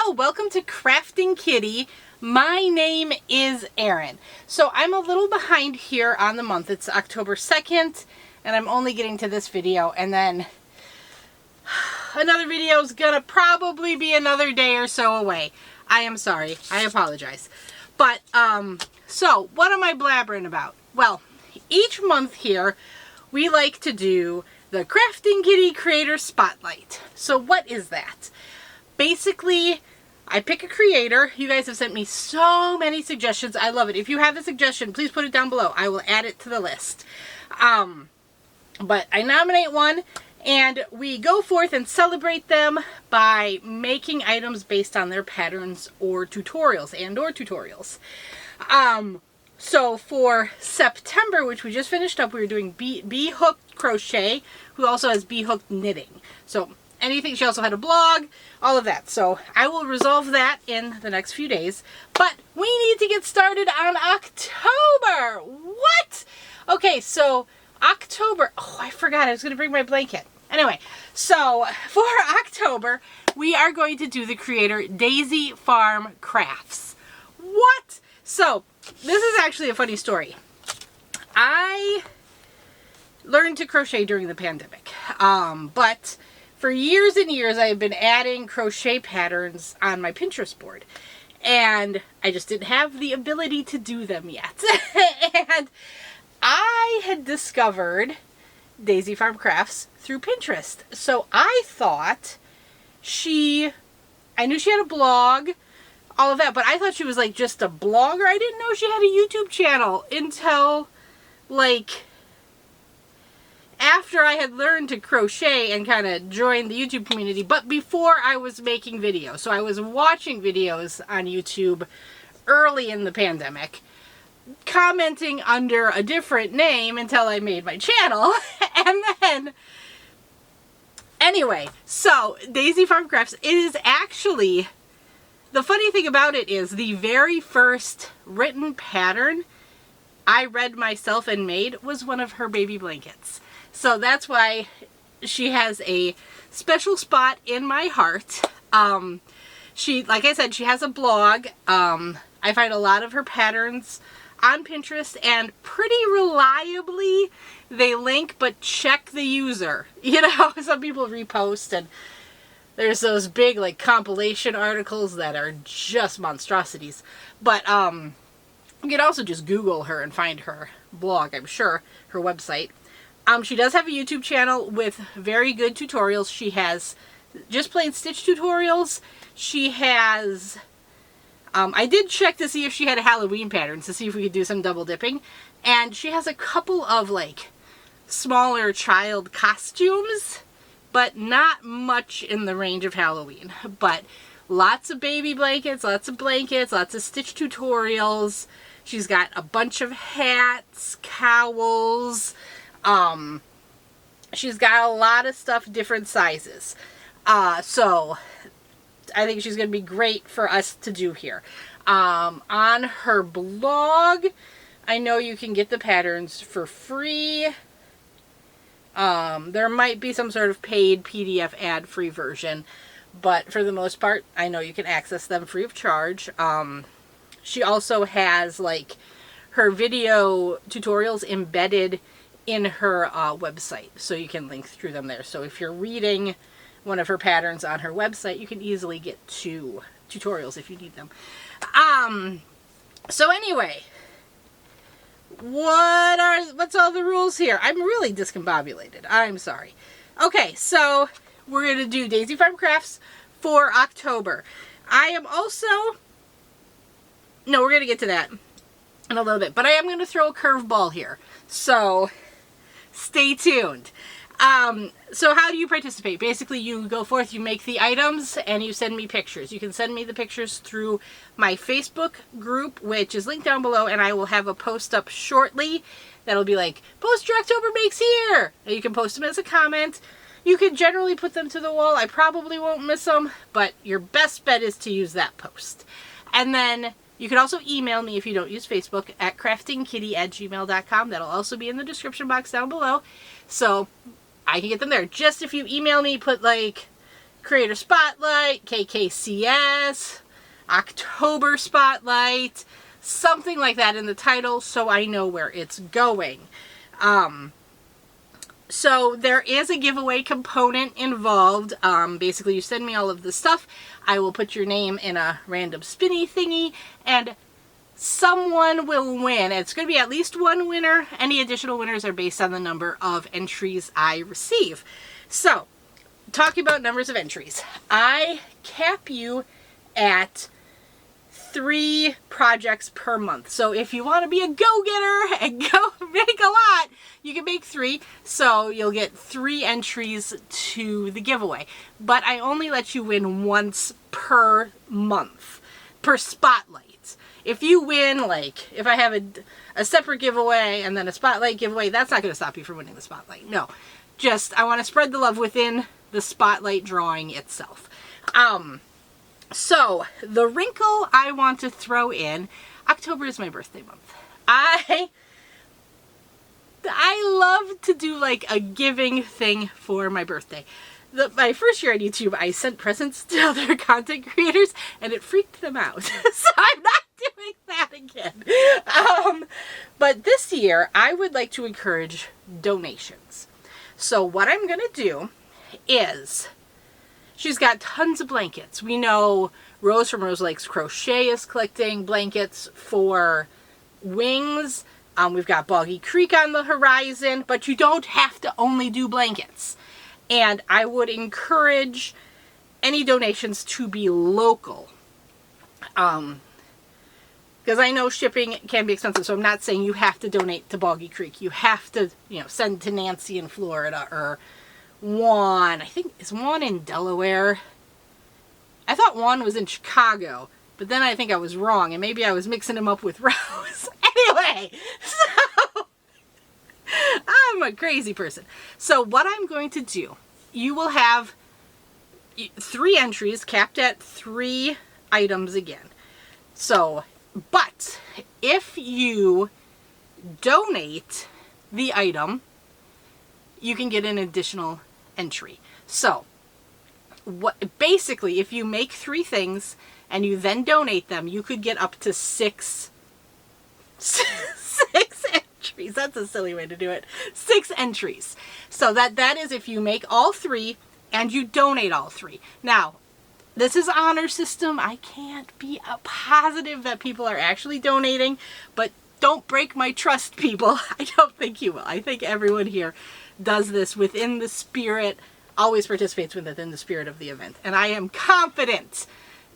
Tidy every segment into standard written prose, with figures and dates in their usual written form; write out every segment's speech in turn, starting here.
Hello, welcome to Crafting Kitty. My name is Erin. So I'm a little behind here on the month. It's October 2nd and I'm only getting to this video, and then another video is gonna probably be another day or so away. I am sorry. I apologize. But so what am I blabbering about? Well, each month here we like to do the Crafting Kitty Creator Spotlight. So what is that? Basically, I pick a creator. You guys have sent me so many suggestions. I love it. If you have a suggestion, please put it down below. I will add it to the list. But I nominate one and we go forth and celebrate them by making items based on their patterns or tutorials. So for September, which we just finished up, we were doing bee hooked crochet, who also has bee hooked knitting. So anything, she also had a blog, all of that. So I will resolve that in the next few days. But we need to get started on October. What? Okay, so October. Oh, I forgot. I was going to bring my blanket. Anyway, so for October, we are going to do the creator Daisy Farm Crafts. What? So this is actually a funny story. I learned to crochet during the pandemic, but for years and years, I have been adding crochet patterns on my Pinterest board, and I just didn't have the ability to do them yet. And I had discovered Daisy Farm Crafts through Pinterest. So I thought I knew she had a blog, all of that, but I thought she was like just a blogger. I didn't know she had a YouTube channel until like after I had learned to crochet and kind of joined the YouTube community, but before I was making videos. So I was watching videos on YouTube early in the pandemic, commenting under a different name until I made my channel. And then, anyway, so Daisy Farm Crafts, it is actually, the funny thing about it is the very first written pattern I read myself and made was one of her baby blankets. So that's why she has a special spot in my heart. Like I said, she has a blog. I find a lot of her patterns on Pinterest, and pretty reliably they link, but check the user. You know, some people repost, and there's those big like compilation articles that are just monstrosities. But you can also just Google her and find her blog, I'm sure, her website. She does have a YouTube channel with very good tutorials. She has just plain stitch tutorials. She has, I did check to see if she had a Halloween pattern to see if we could do some double dipping. And she has a couple of like smaller child costumes, but not much in the range of Halloween. But lots of baby blankets, lots of stitch tutorials. She's got a bunch of hats, cowls. She's got a lot of stuff, different sizes. So I think she's going to be great for us to do here. On her blog, I know you can get the patterns for free. There might be some sort of paid PDF ad-free version, but for the most part, I know you can access them free of charge. She also has like her video tutorials embedded in her website, so you can link through them there. So if you're reading one of her patterns on her website, you can easily get to tutorials if you need them. So anyway, what's all the rules here? I'm really discombobulated. I'm sorry. Okay, so we're going to do Daisy Farm Crafts for October. We're going to get to that in a little bit, but I am going to throw a curveball here. So stay tuned. So how do you participate? Basically, you go forth, you make the items, and you send me pictures. You can send me the pictures through my Facebook group, which is linked down below, and I will have a post up shortly that'll be like, post your October makes here! And you can post them as a comment. You can generally put them to the wall. I probably won't miss them, but your best bet is to use that post. And then you can also email me if you don't use Facebook at craftingkitty@gmail.com. That'll also be in the description box down below. So I can get them there. Just if you email me, put like Creator Spotlight, KKCS, October Spotlight, something like that in the title so I know where it's going. So there is a giveaway component involved. Basically, you send me all of the stuff. I will put your name in a random spinny thingy, and someone will win. It's going to be at least one winner. Any additional winners are based on the number of entries I receive. So, talking about numbers of entries, I cap you at 3 projects per month. So if you want to be a go-getter and go make a lot, you can make 3. So you'll get 3 entries to the giveaway. But I only let you win once per month, per spotlight. If you win, like, if I have a separate giveaway and then a spotlight giveaway, that's not going to stop you from winning the spotlight. No. Just, I want to spread the love within the spotlight drawing itself. So, the wrinkle I want to throw in, October is my birthday month. I love to do like a giving thing for my birthday. My first year on YouTube, I sent presents to other content creators and it freaked them out. So I'm not doing that again. But this year, I would like to encourage donations. So what I'm going to do is, she's got tons of blankets. We know Rose from Rose Lakes Crochet is collecting blankets for wings. We've got Boggy Creek on the horizon, but you don't have to only do blankets. And I would encourage any donations to be local. Because I know shipping can be expensive, so I'm not saying you have to donate to Boggy Creek. You have to, send to Nancy in Florida, or Juan. I think, is Juan in Delaware? I thought Juan was in Chicago, but then I think I was wrong, and maybe I was mixing him up with Rose. Anyway, so I'm a crazy person. So what I'm going to do, you will have 3 entries capped at 3 items again. So, but if you donate the item, you can get an additional entry. So, basically, if you make 3 things and you then donate them, you could get up to 6 entries. That's a silly way to do it. 6 entries. So that is if you make all 3 and you donate all 3. Now, this is honor system. I can't be positive that people are actually donating, but don't break my trust, people. I don't think you will. I think everyone here does this within the spirit, always participates within the spirit of the event. And I am confident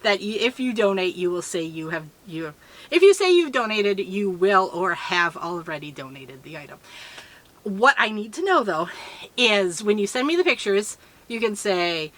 that if you donate, you will say if you say you've donated, you will or have already donated the item. What I need to know, though, is when you send me the pictures, you can say,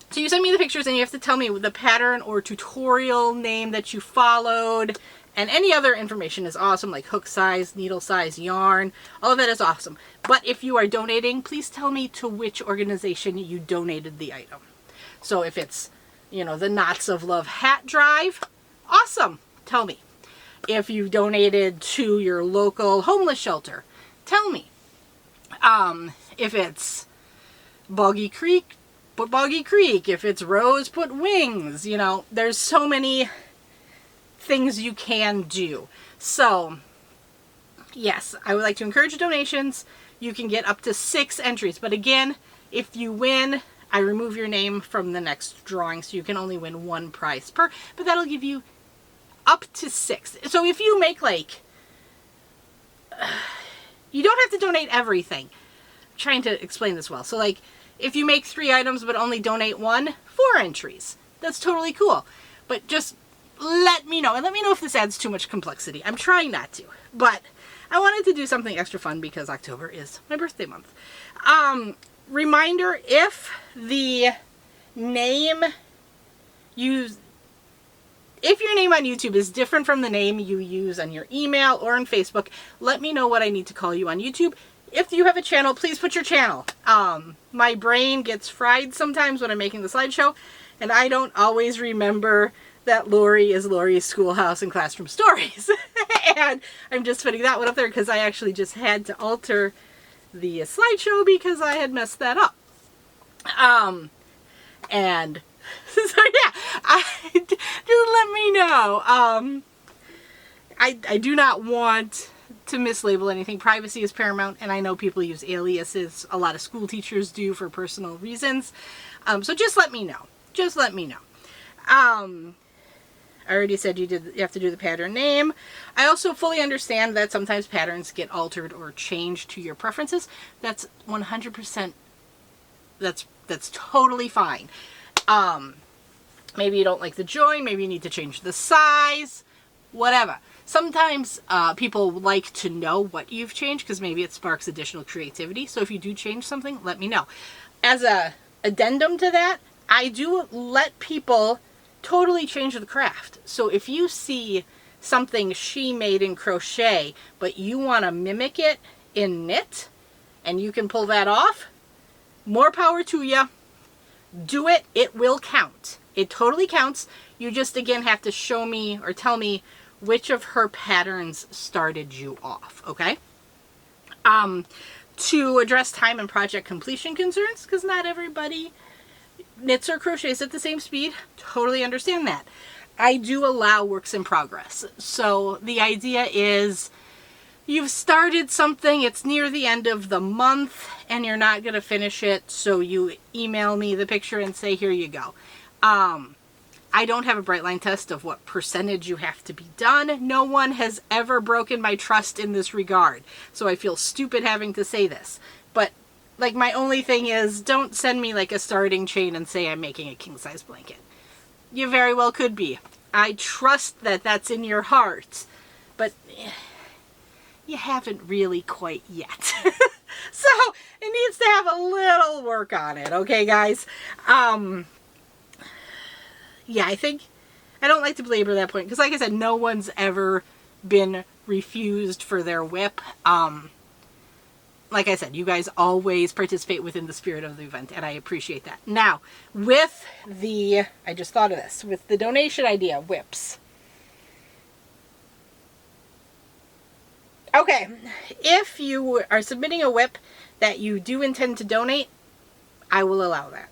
so you send me the pictures and you have to tell me the pattern or tutorial name that you followed, and any other information is awesome, like hook size, needle size, yarn, all of that is awesome. But if you are donating, please tell me to which organization you donated the item. So if it's, the Knots of Love hat drive, awesome, tell me. If you donated to your local homeless shelter, tell me. If it's Boggy Creek, put Boggy Creek. If it's Rose, put Wings. There's so many things you can do. So, yes, I would like to encourage donations. You can get up to 6 entries. But again, if you win, I remove your name from the next drawing, so you can only win 1 prize per. But that'll give you up to 6. So if you make you don't have to donate everything. I'm trying to explain this well. So if you make 3 items but only donate 1, 4 entries. That's totally cool. But just let me know. And let me know if this adds too much complexity. I'm trying not to. But I wanted to do something extra fun because October is my birthday month. Reminder, if the name if your name on YouTube is different from the name you use on your email or on Facebook, let me know what I need to call you on YouTube. If you have a channel, please put your channel. My brain gets fried sometimes when I'm making the slideshow, and I don't always remember that Lori is Lori's Schoolhouse and Classroom Stories. And I'm just putting that one up there because I actually just had to alter the slideshow because I had messed that up. And so yeah, just let me know. I do not want to mislabel anything. Privacy is paramount, and I know people use aliases. A lot of school teachers do for personal reasons. So just let me know. Just let me know. I already said you have to do the pattern name. I also fully understand that sometimes patterns get altered or changed to your preferences. That's 100%. That's totally fine. Maybe you don't like the join. Maybe you need to change the size. Whatever. Sometimes people like to know what you've changed because maybe it sparks additional creativity. So if you do change something, let me know. As a addendum to that, I do let people totally change the craft. So if you see something she made in crochet, but you want to mimic it in knit, and you can pull that off, more power to you. Do it. It will count. It totally counts. You just, again, have to show me or tell me which of her patterns started you off, okay? To address time and project completion concerns, because not everybody knits or crochets at the same speed, totally understand that. I do allow works in progress. So the idea is you've started something, it's near the end of the month, and you're not going to finish it, so you email me the picture and say, here you go. I don't have a bright line test of what percentage you have to be done. No one has ever broken my trust in this regard, so I feel stupid having to say this. But like, my only thing is, don't send me like a starting chain and say I'm making a king size blanket. You very well could be. I trust that that's in your heart, but you haven't really quite yet. So it needs to have a little work on it, okay, guys? Yeah, I don't like to belabor that point because, like I said, no one's ever been refused for their whip. Like I said, you guys always participate within the spirit of the event, and I appreciate that. Now, with the, I just thought of this, with the donation idea, whips. Okay, if you are submitting a whip that you do intend to donate, I will allow that.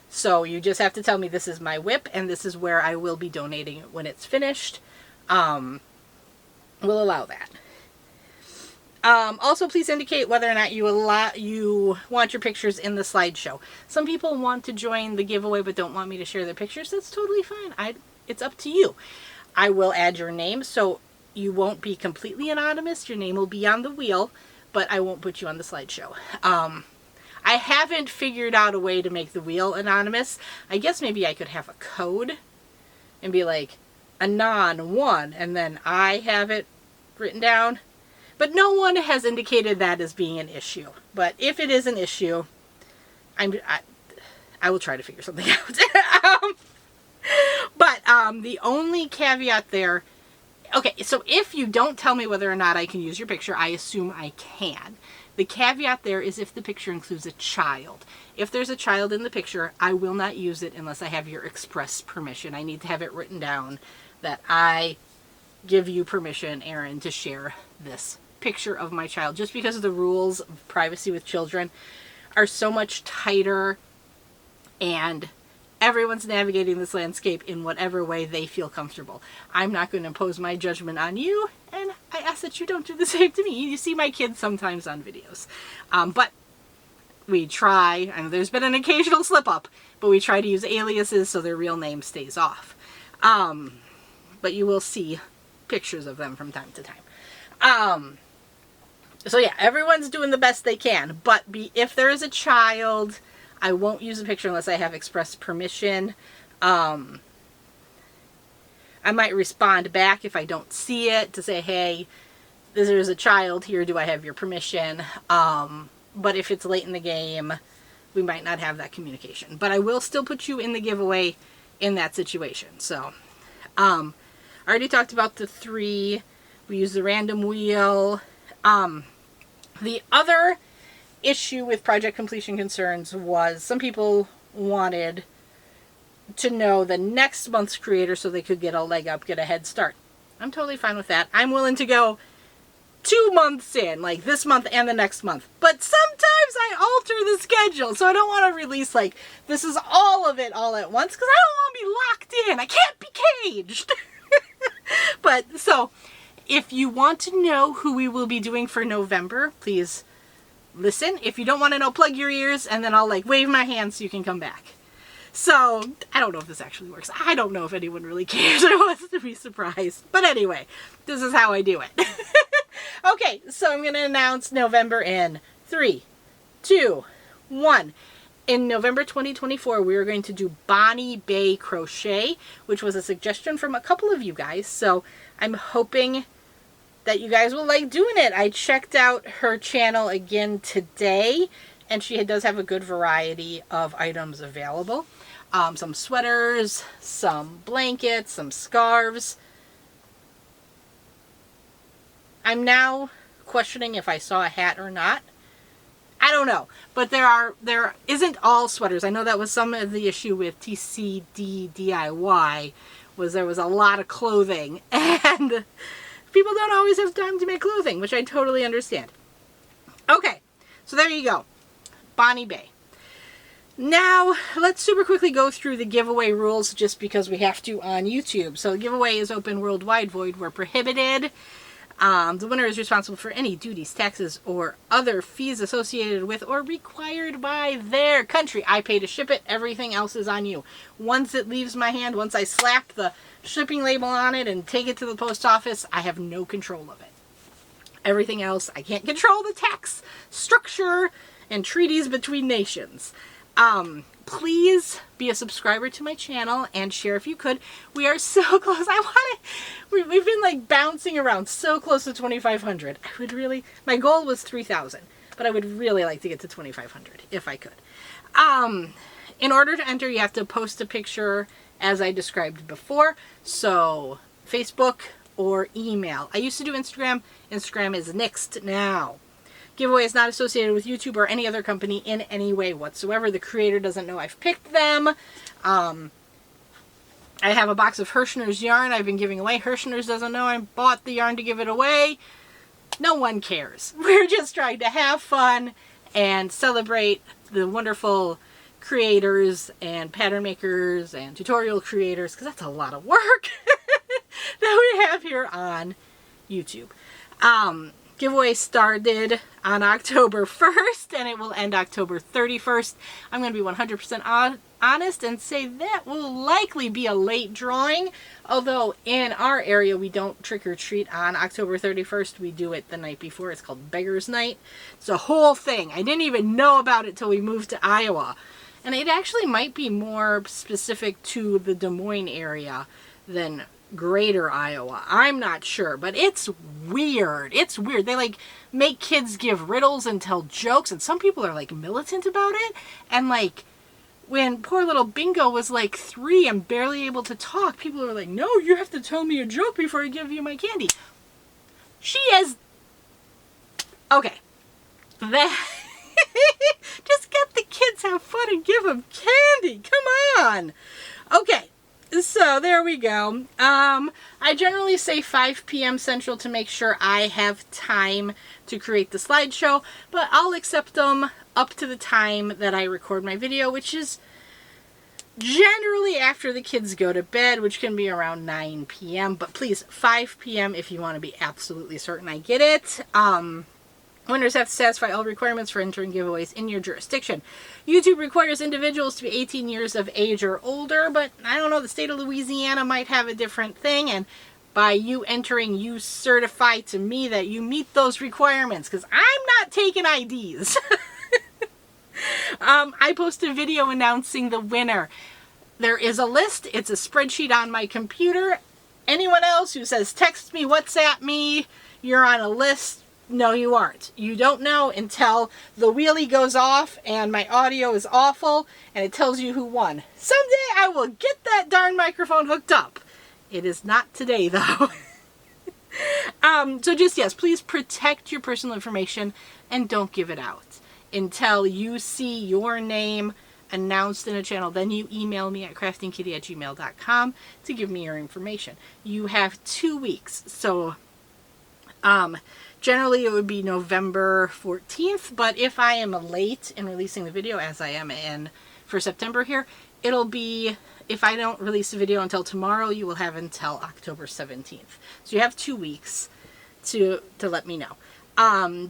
So you just have to tell me this is my whip and this is where I will be donating it when it's finished. We'll allow that. Also, please indicate whether or not you want your pictures in the slideshow. Some people want to join the giveaway but don't want me to share their pictures. That's totally fine. It's up to you. I will add your name, so you won't be completely anonymous. Your name will be on the wheel, but I won't put you on the slideshow. I haven't figured out a way to make the wheel anonymous. I guess maybe I could have a code and be like, Anon 1, and then I have it written down. But no one has indicated that as being an issue. But if it is an issue, I will try to figure something out. But the only caveat there, okay, so if you don't tell me whether or not I can use your picture, I assume I can. The caveat there is if the picture includes a child. If there's a child in the picture, I will not use it unless I have your express permission. I need to have it written down that I give you permission, Erin, to share this picture of my child. Just because the rules of privacy with children are so much tighter, and everyone's navigating this landscape in whatever way they feel comfortable. I'm not going to impose my judgment on you, and I ask that you don't do the same to me. You see my kids sometimes on videos. But we try, and there's been an occasional slip up, but we try to use aliases so their real name stays off. But you will see pictures of them from time to time. So yeah, everyone's doing the best they can, but if there is a child, I won't use a picture unless I have express permission. I might respond back if I don't see it to say, hey, there's a child here, do I have your permission? But if it's late in the game, we might not have that communication. But I will still put you in the giveaway in that situation. So, I already talked about the 3. We use the random wheel. The other issue with project completion concerns was some people wanted to know the next month's creator so they could get a leg up, get a head start. I'm totally fine with that. I'm willing to go 2 months in, like this month and the next month. But sometimes I alter the schedule, so I don't want to release like this is all of it all at once because I don't want to be locked in. I can't be caged. But so if you want to know who we will be doing for November, please listen. If you don't want to know, plug your ears and then I'll like wave my hand so you can come back. So I don't know if this actually works. I don't know if anyone really cares or wants to be surprised. But anyway, this is how I do it. Okay, so I'm going to announce November in 3, 2, 1. In November 2024, we are going to do Bonnie Bay Crochet, which was a suggestion from a couple of you guys. So I'm hoping that you guys will like doing it. I checked out her channel again today, and she does have a good variety of items available. Some sweaters, some blankets, some scarves. I'm now questioning if I saw a hat or not. I don't know, but there isn't all sweaters. I know that was some of the issue with TCD DIY, was there was a lot of clothing, and people don't always have time to make clothing, which I totally understand. Okay, so there you go, Bonnie Bay. Now, let's super quickly go through the giveaway rules just because we have to on YouTube. So the giveaway is open worldwide, void where prohibited. The winner is responsible for any duties, taxes, or other fees associated with or required by their country. I pay to ship it. Everything else is on you. Once it leaves my hand, once I slap the shipping label on it and take it to the post office, I have no control of it. Everything else, I can't control the tax structure and treaties between nations. Please be a subscriber to my channel and share if you could. We are so close. We've been like bouncing around so close to 2,500. I would really, my goal was 3,000, but I would really like to get to 2,500 if I could. In order to enter, you have to post a picture as I described before. So Facebook or email. I used to do Instagram. Instagram is nixed now. Giveaway is not associated with YouTube or any other company in any way whatsoever. The creator doesn't know I've picked them. I have a box of Hirschner's yarn I've been giving away. Hirschner's doesn't know I bought the yarn to give it away. No one cares. We're just trying to have fun and celebrate the wonderful creators and pattern makers and tutorial creators, because that's a lot of work that we have here on YouTube. Giveaway started on October 1st and it will end October 31st. I'm going to be 100% honest and say that will likely be a late drawing, although in our area we don't trick-or-treat on October 31st. We do it the night before. It's called Beggar's Night. It's a whole thing. I didn't even know about it till we moved to Iowa. And it actually might be more specific to the Des Moines area than Greater Iowa. I'm not sure, but it's weird. It's weird. They like make kids give riddles and tell jokes, and some people are like militant about it. And like when poor little Bingo was like 3 and barely able to talk, people were like, no, you have to tell me a joke before I give you my candy. She is okay. That just get the kids, have fun, and give them candy. Come on. Okay. So there we go. I generally say 5 p.m. Central to make sure I have time to create the slideshow, but I'll accept them up to the time that I record my video, which is generally after the kids go to bed, which can be around 9 p.m. But please, 5 p.m. if you want to be absolutely certain I get it. Winners have to satisfy all requirements for entering giveaways in your jurisdiction. YouTube requires individuals to be 18 years of age or older, but I don't know, the state of Louisiana might have a different thing, and by you entering, you certify to me that you meet those requirements, because I'm not taking IDs. I post a video announcing the winner. There is a list. It's a spreadsheet on my computer. Anyone else who says, text me, WhatsApp me, you're on a list, no, you aren't. You don't know until the wheelie goes off and my audio is awful and it tells you who won. Someday I will get that darn microphone hooked up. It is not today, though. So just, yes, please protect your personal information and don't give it out until you see your name announced in a channel. Then you email me at craftingkitty@gmail.com to give me your information. You have 2 weeks. So Generally it would be November 14th, but if I am late in releasing the video, as I am for September here, it'll be, if I don't release the video until tomorrow, you will have until October 17th. So you have 2 weeks to let me know.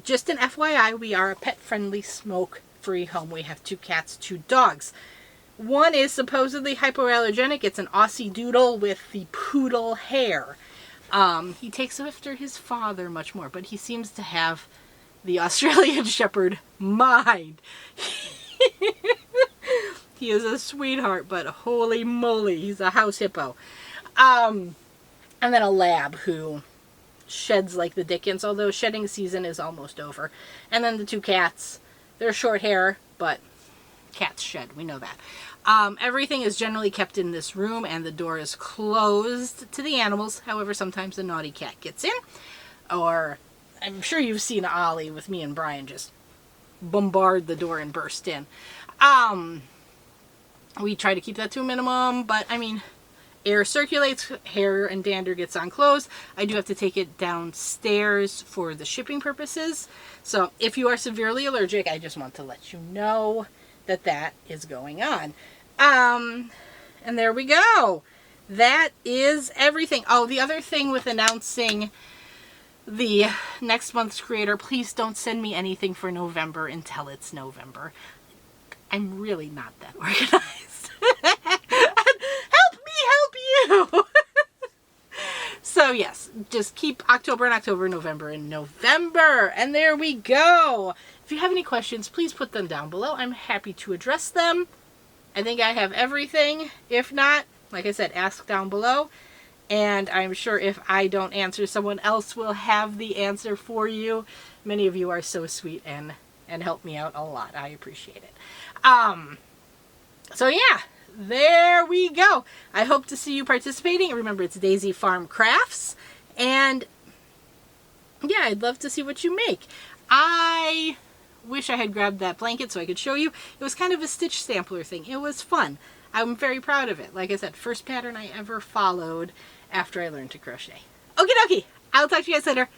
Just an FYI, we are a pet-friendly, smoke-free home. We have 2 cats, 2 dogs. One is supposedly hypoallergenic. It's an Aussie Doodle with the poodle hair. He takes after his father much more, but he seems to have the Australian Shepherd mind. He is a sweetheart, but holy moly, he's a house hippo. And then a lab who sheds like the dickens, although shedding season is almost over. And then the 2 cats. They're short hair, but cats shed, we know that. Everything is generally kept in this room, and the door is closed to the animals. However, sometimes a naughty cat gets in. Or, I'm sure you've seen Ollie with me and Brian just bombard the door and burst in. We try to keep that to a minimum, but I mean, air circulates, hair and dander gets on clothes. I do have to take it downstairs for the shipping purposes. So if you are severely allergic, I just want to let you know that that is going on. And there we go. That is everything. Oh, the other thing with announcing the next month's creator, please don't send me anything for November until it's November. I'm really not that organized. Help me help you! So yes, just keep October and October, November and November. And there we go. If you have any questions, please put them down below. I'm happy to address them. I think I have everything. If not, like I said, ask down below. And I'm sure if I don't answer, someone else will have the answer for you. Many of you are so sweet and help me out a lot. I appreciate it. So yeah, there we go. I hope to see you participating. Remember, it's Daisy Farm Crafts. And yeah, I'd love to see what you make. I wish I had grabbed that blanket so I could show you. It was kind of a stitch sampler thing. It was fun. I'm very proud of it. Like I said, first pattern I ever followed after I learned to crochet. Okie dokie. I'll talk to you guys later.